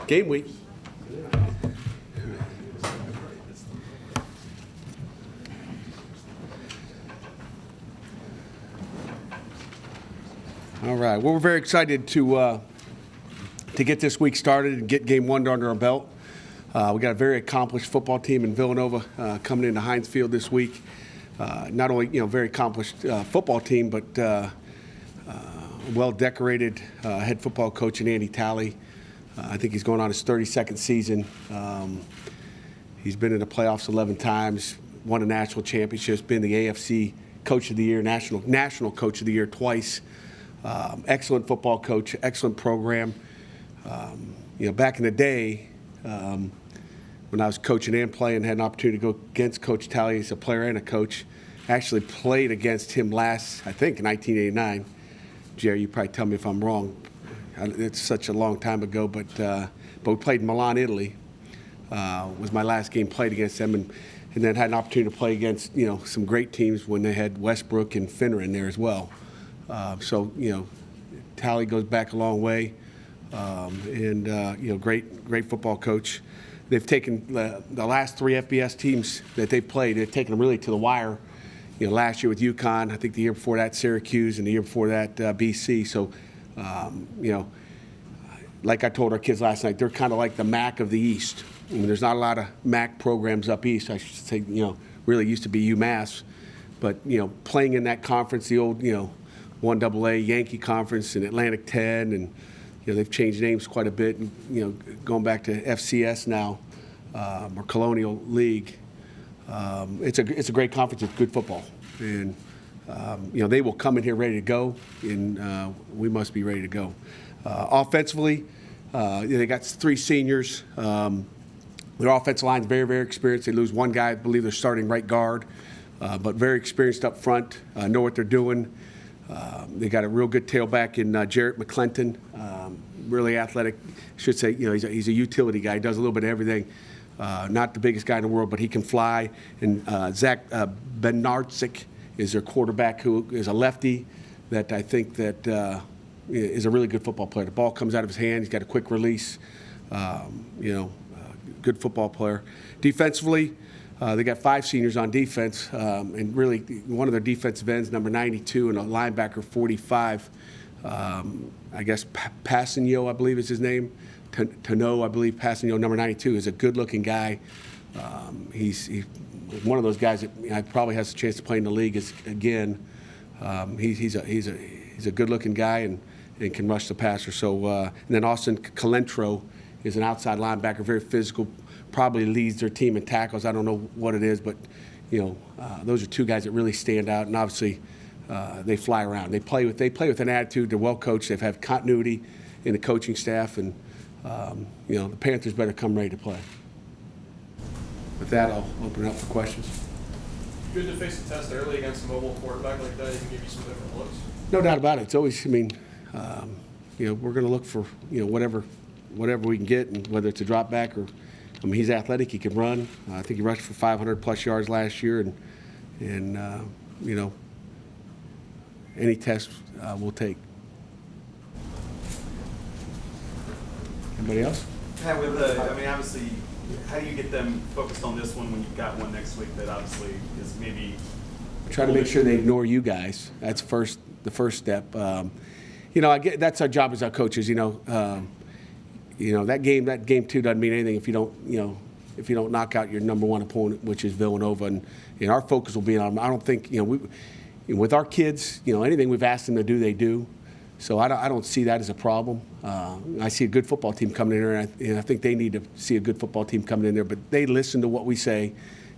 Game week. All right. Well, we're very excited to get this week started and get game one under our belt. We got a very accomplished football team in Villanova coming into Heinz Field this week. Not only very accomplished football team, but well-decorated head football coach in Andy Talley. I think he's going on his 32nd season. He's been in the playoffs 11 times, won a national championship, been the AFC Coach of the Year, national Coach of the Year twice. Excellent football coach, excellent program. Back in the day, when I was coaching and playing, had an opportunity to go against Coach Talley as a player and a coach. Actually played against him last, I think, in 1989. Jerry, you probably tell me if I'm wrong. It's such a long time ago, but we played in Milan, Italy. Was my last game played against them, and then had an opportunity to play against some great teams when they had Westbrook and Finner in there as well. Talley goes back a long way, and great football coach. They've taken the last three FBS teams that they've played. They've taken them really to the wire. Last year with UConn, I think the year before that Syracuse, and the year before that BC. So, like I told our kids last night, they're kind of like the MAC of the East. I mean, there's not a lot of MAC programs up East. I should say, really used to be UMass. But, playing in that conference, the old, 1AA Yankee Conference and Atlantic 10, and, they've changed names quite a bit, and, going back to FCS now, or Colonial League. It's a great conference. It's good football. And, they will come in here ready to go, and we must be ready to go. Offensively, they got three seniors. Their offensive line is very, very experienced. They lose one guy, I believe they're starting right guard, but very experienced up front, know what they're doing. They got a real good tailback in Jarrett McClinton, really athletic. I should say, he's a utility guy. He does a little bit of everything. Not the biggest guy in the world, but he can fly. And Zach Benarczyk is their quarterback, who is a lefty that I think that is a really good football player. The ball comes out of his hand. He's got a quick release. Good football player. Defensively, they got five seniors on defense, and really one of their defensive ends, number 92, and a linebacker, 45. I guess Passigno, I believe is his name. Tano, I believe Passigno, number 92, is a good-looking guy. He's one of those guys that probably has a chance to play in the league. He's a good-looking guy and can rush the passer. So and then Austin Calentro is an outside linebacker, very physical, probably leads their team in tackles. I don't know what it is, but those are two guys that really stand out. And obviously, they fly around. They play with an attitude. They're well coached. They've had continuity in the coaching staff, and the Panthers better come ready to play. With that, I'll open it up for questions. Good to face a test early against a mobile quarterback like that. He can give you some different looks. No doubt about it. It's always, we're going to look for, whatever we can get, and whether it's a drop back or, he's athletic. He can run. I think he rushed for 500-plus yards last year, and any test we'll take. Anybody else? Yeah, obviously, how do you get them focused on this one when you've got one next week that obviously is maybe? Try to make sure they ignore you guys. That's the first step. I get that's our job as our coaches. That game two doesn't mean anything if you don't knock out your number one opponent, which is Villanova, and our focus will be on them. I don't think with our kids, anything we've asked them to do, they do. So I don't see that as a problem. I see a good football team coming in there, and I think they need to see a good football team coming in there. But they listen to what we say,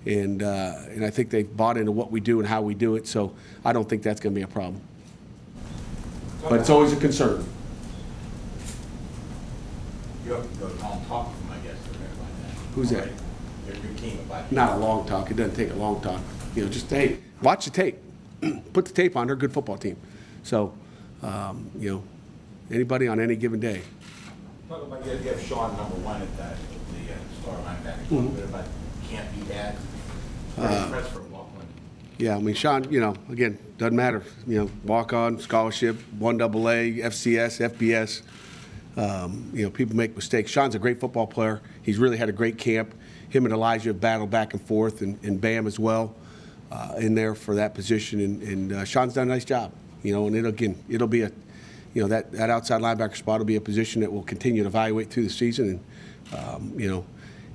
and I think they've bought into what we do and how we do it. So I don't think that's going to be a problem. But it's always a concern. You have to go to long talk from, I guess, or something like that. Who's that? Your team about Not a long talk. It doesn't take a long talk. Just hey, watch the tape. Put the tape on. They're a good football team. So. Anybody on any given day. Talk about you have Sean number one at the star linebacker. Talk a bit about can't be that. Impressed for Walkman. Yeah, Sean, again, doesn't matter. Walk on, scholarship, 1AA, FCS, FBS. People make mistakes. Sean's a great football player. He's really had a great camp. Him and Elijah have battled back and forth, and Bam as well in there for that position. And Sean's done a nice job. And it'll be a, that outside linebacker spot will be a position that we'll continue to evaluate through the season. And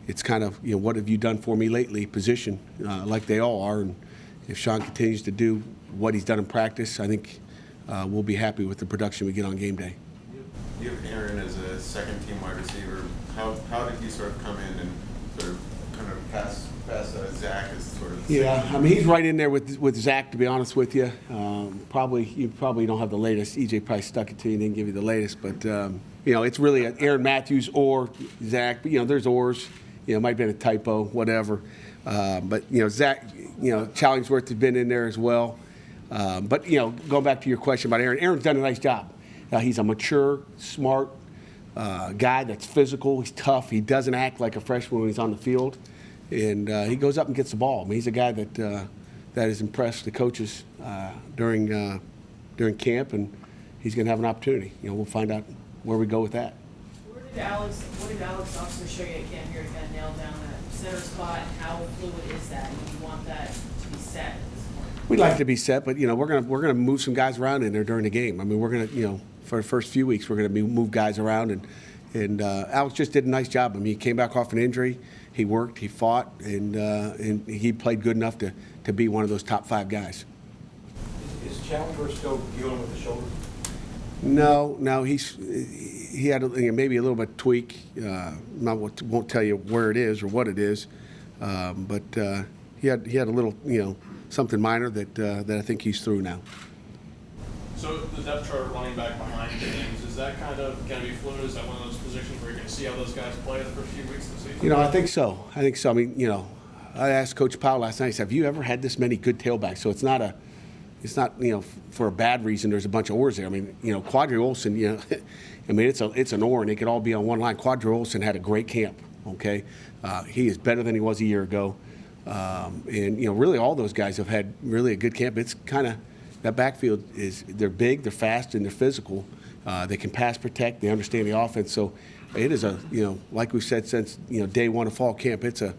it's kind of what have you done for me lately position, like they all are. And if Sean continues to do what he's done in practice, I think we'll be happy with the production we get on game day. You have Aaron as a second-team wide receiver. How did he sort of come in and sort of kind of pass Zach as sort of? Yeah, I mean he's right in there with Zach. To be honest with you, you probably don't have the latest. EJ probably stuck it to you and didn't give you the latest, but it's really Aaron Matthews or Zach. But there's ors. It might have been a typo, whatever. But Zach, Challingsworth has been in there as well. But going back to your question about Aaron, Aaron's done a nice job. He's a mature, smart guy that's physical. He's tough. He doesn't act like a freshman when he's on the field, and he goes up and gets the ball. I mean, he's a guy that has impressed the coaches during camp, and he's going to have an opportunity. We'll find out where we go with that. What did Alex Oxford show you at camp here to kind of nail down that center spot? How fluid is that? And you want that to be set at this point? We'd like to be set, but we're gonna move some guys around in there during the game. I mean, we're gonna for the first few weeks we're gonna move guys around, and Alex just did a nice job. I mean, he came back off an injury, he worked, he fought, and he played good enough to be one of those top 5 guys. Is Challenger still dealing with the shoulder? No, he had maybe a little bit tweak. Won't tell you where it is or what it is, but he had a little something minor that I think he's through now. So the depth chart running back behind James, is that kind of going to be fluid? Is that one of those positions where you're going to see how those guys play the first few weeks of the season? I think so. I mean, I asked Coach Powell last night. I said, "Have you ever had this many good tailbacks?" So it's not for a bad reason. There's a bunch of oars there. I mean, Quadri Olson. I mean, it's an oar, and they could all be on one line. Quadri Olson had a great camp. Okay, he is better than he was a year ago, and really all those guys have had really a good camp. It's kind of that backfield they're big, they're fast, and they're physical. They can pass protect. They understand the offense. So it is like we've said since day one of fall camp. It's a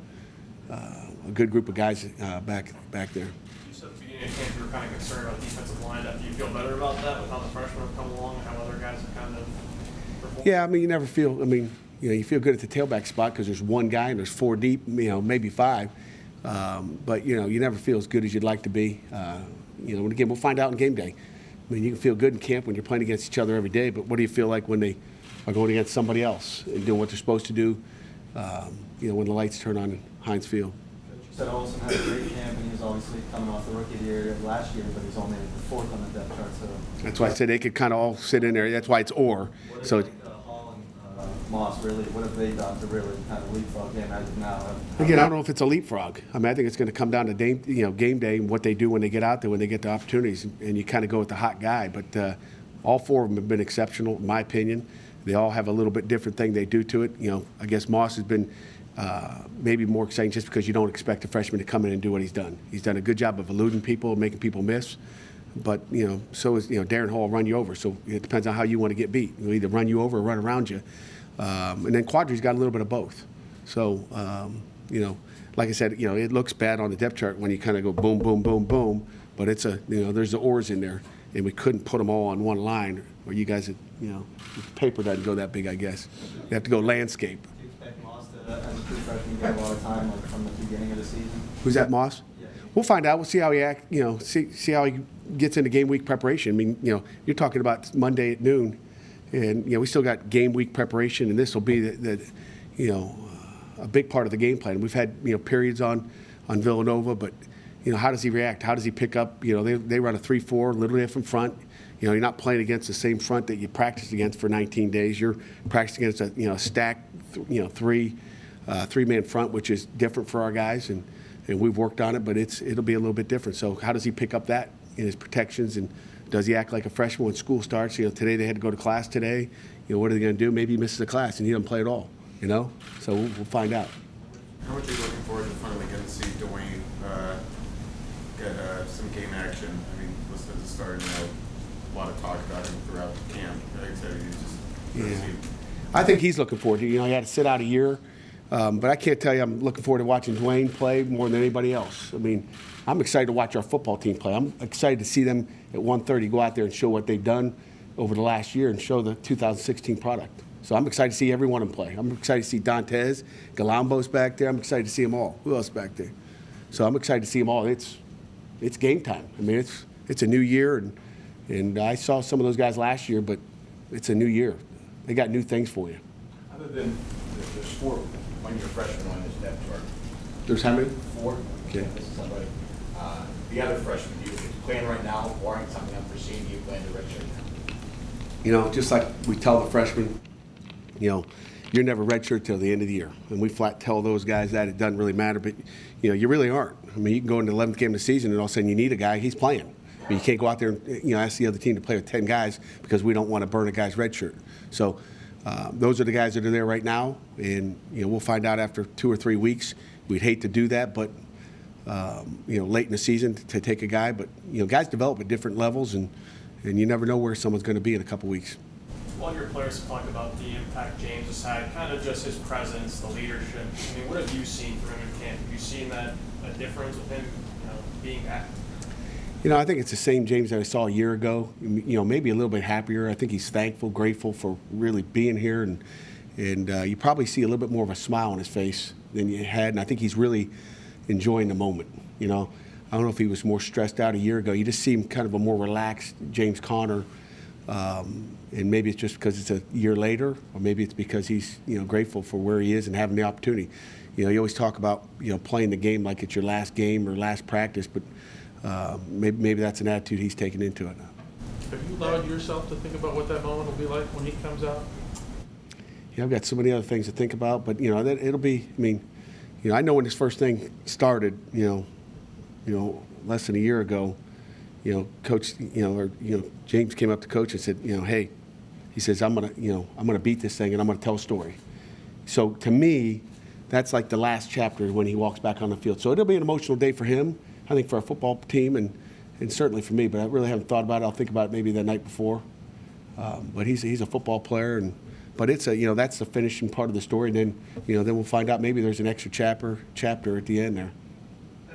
good group of guys back there. You said at the beginning of camp you were kind of concerned about defensive line. Do you feel better about that with how the freshmen have come along and how other guys have kind of performed? Yeah, I mean, you never feel. I mean, you feel good at the tailback spot because there's one guy and there's 4 deep. Maybe 5, but you never feel as good as you'd like to be. And again, we'll find out in game day. I mean, you can feel good in camp when you're playing against each other every day, but what do you feel like when they are going against somebody else and doing what they're supposed to do? When the lights turn on in Heinz Field. You said Olsen had a great camp, and he's obviously coming off the rookie year last year, but he's only the 4th on the depth chart. So that's why I said they could kind of all sit in there. That's why it's or. So. Hall and Moss, really, what have they done to really kind of leapfrog him as of now? Again, I don't know if it's a leapfrog. I mean, I think it's going to come down to game day and what they do when they get out there, when they get the opportunities, and you kind of go with the hot guy. But all 4 of them have been exceptional, in my opinion. They all have a little bit different thing they do to it. I guess Moss has been maybe more exciting just because you don't expect a freshman to come in and do what he's done. He's done a good job of eluding people, making people miss. But, so is, Darren Hall run you over. So it depends on how you want to get beat. He'll either run you over or run around you. And then Quadri's got a little bit of both. So, like I said, it looks bad on the depth chart when you kind of go boom, boom, boom, boom. But it's there's the oars in there. And we couldn't put them all on one line. Or you guys, the paper doesn't go that big, I guess. You have to go landscape. Do you expect Moss to, as a true freshman, get a lot of time from the beginning of the season? Who's that, Moss? Yeah. We'll find out. We'll see how he act. See how he gets into game week preparation. I mean, you're talking about Monday at noon, and we still got game week preparation, and this will be a big part of the game plan. We've had periods on Villanova, but how does he react? How does he pick up? They run a 3-4, literally from front. You're not playing against the same front that you practiced against for 19 days. You're practicing against a stacked three-man front, which is different for our guys, and we've worked on it, but it'll be a little bit different. So how does he pick up that in his protections, and does he act like a freshman when school starts? Today they had to go to class today. What are they going to do? Maybe he misses a class and he doesn't play at all. So we'll find out. How much are you looking forward to finally getting to see Dwayne get some game action? I mean, listening to starting a lot of talk about him throughout camp. Like I said, he's just I think he's looking forward to it. You know, he had to sit out a year. But I can't tell you I'm looking forward to watching Dwayne play more than anybody else. I mean, I'm excited to watch our football team play. I'm excited to see them at 1:30 go out there and show what they've done over the last year and show the 2016 product. So I'm excited to see every one of them play. I'm excited to see Dantes, Galambo's back there. I'm excited to see them all. Who else back there? So I'm excited to see them all. It's game time. I mean, it's a new year, and I saw some of those guys last year, but it's a new year. They got new things for you. Other than, there's 4 one-year freshmen on this depth chart. There's how many? 4. Okay. This is somebody. The other freshmen, you playing right now, barring something unforeseen, you plan to redshirt now? You know, just like we tell the freshmen, you know, you're never redshirt till the end of the year. And we flat tell those guys that it doesn't really matter, but, you know, you really aren't. I mean, you can go into the 11th game of the season and all of a sudden you need a guy, he's playing. I mean, you can't go out there and, you know, ask the other team to play with 10 guys because we don't want to burn a guy's red shirt. So those are the guys that are there right now, and, you know, we'll find out after 2 or 3 weeks. We'd hate to do that, but, you know, late in the season to take a guy. But, you know, guys develop at different levels, and you never know where someone's going to be in a couple weeks. All your players have talked about the impact James has had, kind of just his presence, the leadership. I mean, what have you seen from him in camp? Have you seen a difference with him, you know, being back? You know, I think it's the same James that I saw a year ago. You know, maybe a little bit happier. I think he's thankful, grateful for really being here, and you probably see a little bit more of a smile on his face than you had. And I think he's really enjoying the moment. You know, I don't know if he was more stressed out a year ago. You just see him kind of a more relaxed James Conner, and maybe it's just because it's a year later, or maybe it's because he's, you know, grateful for where he is and having the opportunity. You know, you always talk about, you know, playing the game like it's your last game or last practice, but maybe that's an attitude he's taken into it now. Have you allowed yourself to think about what that moment will be like when he comes out? Yeah, I've got so many other things to think about, but, you know, that it'll be, I mean, you know, I know when this first thing started, you know, less than a year ago, you know, Coach, James came up to Coach and said, you know, hey, he says, I'm gonna beat this thing and I'm gonna tell a story. So to me, that's like the last chapter when he walks back on the field. So it'll be an emotional day for him, I think, for our football team, and certainly for me, but I really haven't thought about it. I'll think about it maybe the night before. But he's a football player, but it's you know, that's the finishing part of the story, and then, you know, then we'll find out maybe there's an extra chapter at the end there.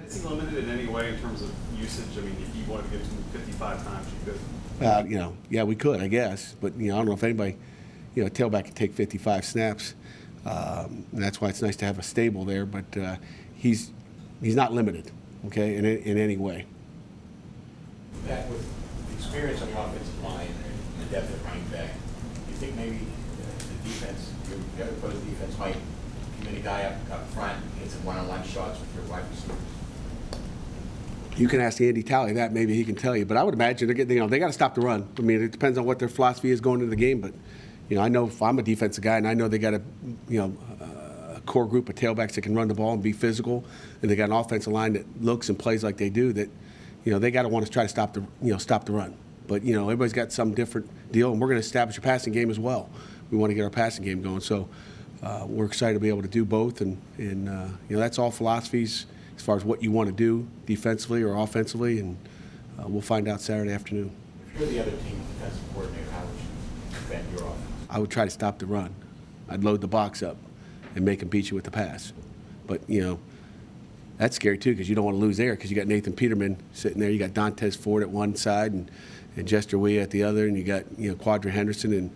Is he limited in any way in terms of usage? I mean, if you wanted to get to him 55 times, you could. You know, yeah, we could, I guess, but, you know, I don't know if anybody, you know, a tailback can take 55 snaps. And that's why it's nice to have a stable there, but he's not limited, okay, in any way. Pat, with the experience on the offensive line and the depth at running back, do you think maybe the defense, your opposing defense might commit a guy up front, get some one-on-one shots with your wide receivers? You can ask Andy Talley that, maybe he can tell you, but I would imagine they got to stop the run. I mean, it depends on what their philosophy is going into the game, but, you know, I know if I'm a defensive guy and I know they got a core group of tailbacks that can run the ball and be physical, and they got an offensive line that looks and plays like they do, that, you know, they got to want to try to stop the run. But, you know, everybody's got some different deal, and we're going to establish a passing game as well. We want to get our passing game going, so we're excited to be able to do both, and you know, that's all philosophies as far as what you want to do defensively or offensively, and we'll find out Saturday afternoon. If you're the other team's defensive coordinator, how would you defend your offense? I would try to stop the run. I'd load the box up and make them beat you with the pass. But, you know, that's scary too, because you don't want to lose there, because you got Nathan Peterman sitting there, you got Dantes Ford at one side and Jester Wee at the other, and you got, you know, Quadra Henderson and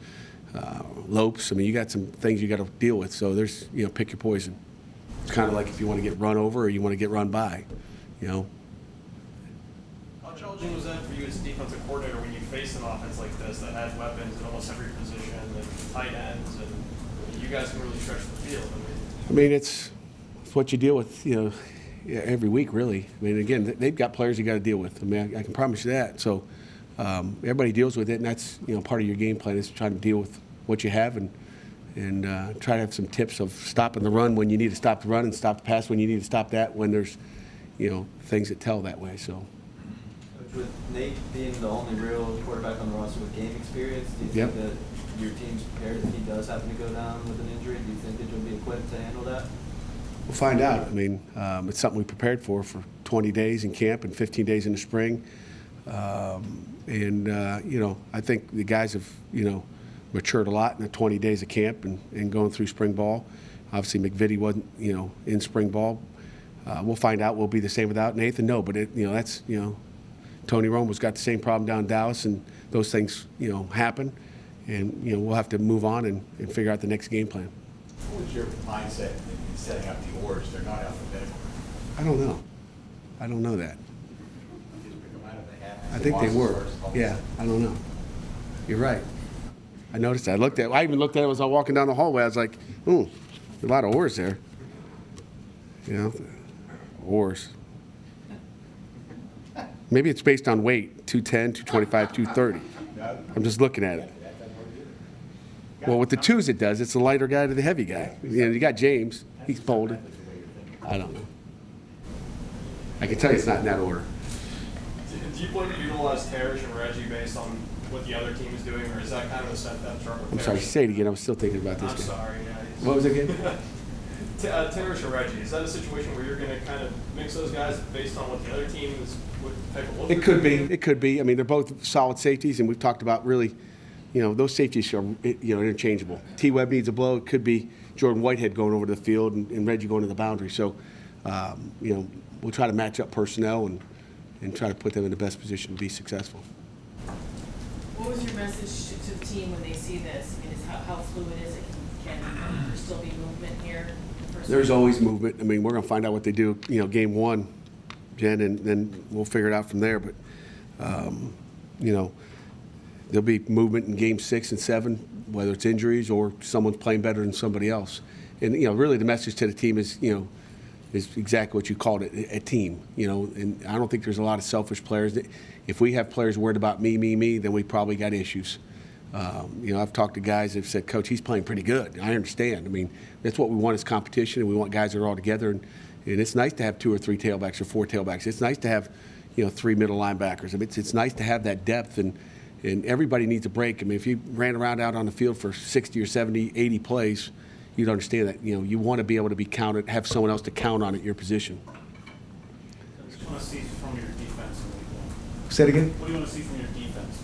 Lopes. I mean, you got some things you got to deal with. So there's, you know, pick your poison. It's kind of like if you want to get run over or you want to get run by, you know. How challenging was that for you as a defensive coordinator when you face an offense like this that has weapons in almost every position and tight ends, and you guys can really stretch the field? I mean, it's what you deal with, you know, every week, really. I mean, again, they've got players you got to deal with. I mean, I can promise you that. So everybody deals with it, and that's, you know, part of your game plan is trying to deal with what you have and try to have some tips of stopping the run when you need to stop the run and stop the pass when you need to stop that, when there's, you know, things that tell that way. So. With Nate being the only real quarterback on the roster with game experience, do you Yep. think that your team's prepared if he does happen to go down with an injury? Do you think that you'll be equipped to handle that? We'll find out. I mean, it's something we prepared for 20 days in camp and 15 days in the spring. You know, I think the guys have, you know, matured a lot in the 20 days of camp and going through spring ball. Obviously, McVitie wasn't, in spring ball. We'll find out. We'll be the same without Nathan. No, but that's Tony Romo's got the same problem down in Dallas, and those things happen, and we'll have to move on and figure out the next game plan. What was your mindset in setting up the orders? They're not alphabetical. I don't know. I don't know that. Just pick them out of the hat. I think they were. Yeah, I don't know. You're right. I noticed that. I even looked at it as I was walking down the hallway. I was like, a lot of oars there. Oars. Maybe it's based on weight, 210, 225, 230. I'm just looking at it. Well, with the twos it does. It's the lighter guy to the heavy guy. You got James. He's folded. I don't know. I can tell you it's not in that order. Do you plan to utilize Parrish and Reggie based on what the other team is doing, or is that kind of a set depth chart with I'm sorry, say it again. I'm still thinking about this I'm guy. sorry. What was it again? Parrish and Reggie, is that a situation where you're going to kind of mix those guys based on what the other team is, what type of look? It could be. It could be. I mean, they're both solid safeties, and we've talked about really, those safeties are, interchangeable. T-Webb needs a blow. It could be Jordan Whitehead going over the field and Reggie going to the boundary. So, we'll try to match up personnel and try to put them in the best position to be successful. What was your message to the team when they see this? I mean, how fluid is it? Can there still be movement here? There's always movement. I mean, we're going to find out what they do, game one, Jen, and then we'll figure it out from there. But, there'll be movement in game 6 and 7, whether it's injuries or someone's playing better than somebody else. And, really the message to the team is, is exactly what you called it, a team, and I don't think there's a lot of selfish players. If we have players worried about me, then we probably got issues. I've talked to guys that have said, Coach, he's playing pretty good. I understand. I mean, that's what we want is competition, and we want guys that are all together. And it's nice to have 2 or 3 tailbacks or 4 tailbacks. It's nice to have, 3 middle linebackers. I mean, it's nice to have that depth, and everybody needs a break. I mean, if you ran around out on the field for 60 or 70, 80 plays, you'd understand that, you want to be able to be counted, have someone else to count on at your position. What do you want to see from your defense in week 1? Say it again? What do you want to see from your defense?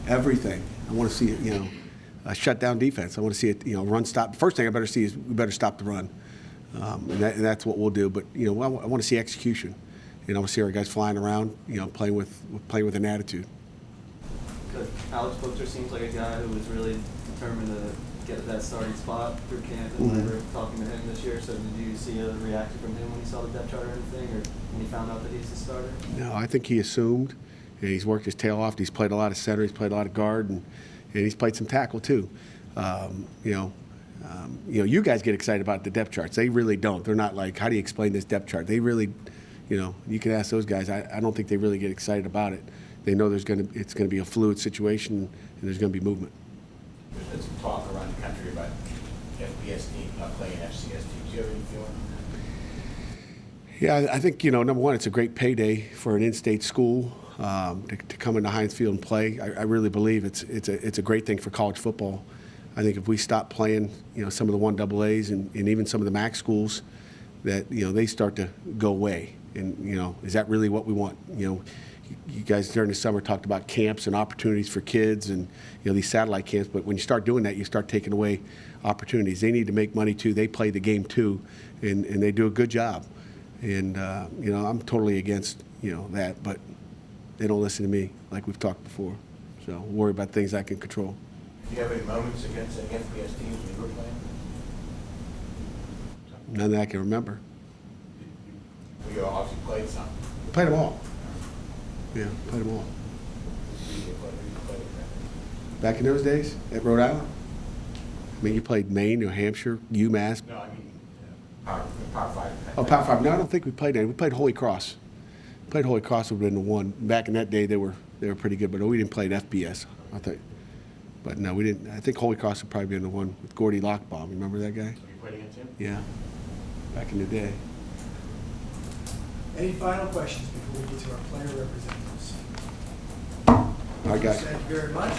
Everything. I want to see it, a shutdown defense. I want to see it, run stop. First thing I better see is we better stop the run. And that's what we'll do. But, I want to see execution. I want to see our guys flying around, playing with an attitude. Good. Alex Pocher seems like a guy who was really determined to get that starting spot through camp and whenever talking to him this year. So did you see a reaction from him when he saw the depth chart or anything, or when he found out that he's the starter? No, I think he assumed, and he's worked his tail off. He's played a lot of center, he's played a lot of guard, and he's played some tackle too. You guys get excited about the depth charts. They really don't. They're not like, how do you explain this depth chart? They really, you can ask those guys. I don't think they really get excited about it. They know it's going to be a fluid situation, and there's going to be movement. There's been some talk around the country about FBS teams not playing FCS teams. Do you have any feeling? Yeah, I think, number one, it's a great payday for an in-state school to come into Heinz Field and play. I really believe it's a great thing for college football. I think if we stop playing, some of the 1AAs and even some of the MAC schools, that, they start to go away. And, is that really what we want? You guys during the summer talked about camps and opportunities for kids and, these satellite camps. But when you start doing that, you start taking away opportunities. They need to make money too. They play the game too, and they do a good job. And, I'm totally against, that. But they don't listen to me like we've talked before. So worry about things I can control. Do you have any moments against any FBS teams when you were playing? None that I can remember. Well, you obviously played some. Played them all. Yeah, played them all. Who did you play with? Back in those days at Rhode Island? I mean, you played Maine, New Hampshire, UMass. No, I mean Power 5. Oh, Power 5. No, I don't think we played any. We played Holy Cross. Played Holy Cross would have been the one. Back in that day, they were pretty good, but we didn't play at FBS, I think. But no, we didn't. I think Holy Cross would probably been the one with Gordy Lockbaum. Remember that guy? So you played against him? Yeah, back in the day. Any final questions before we get to our player representatives? All right, guys. Thank you very much.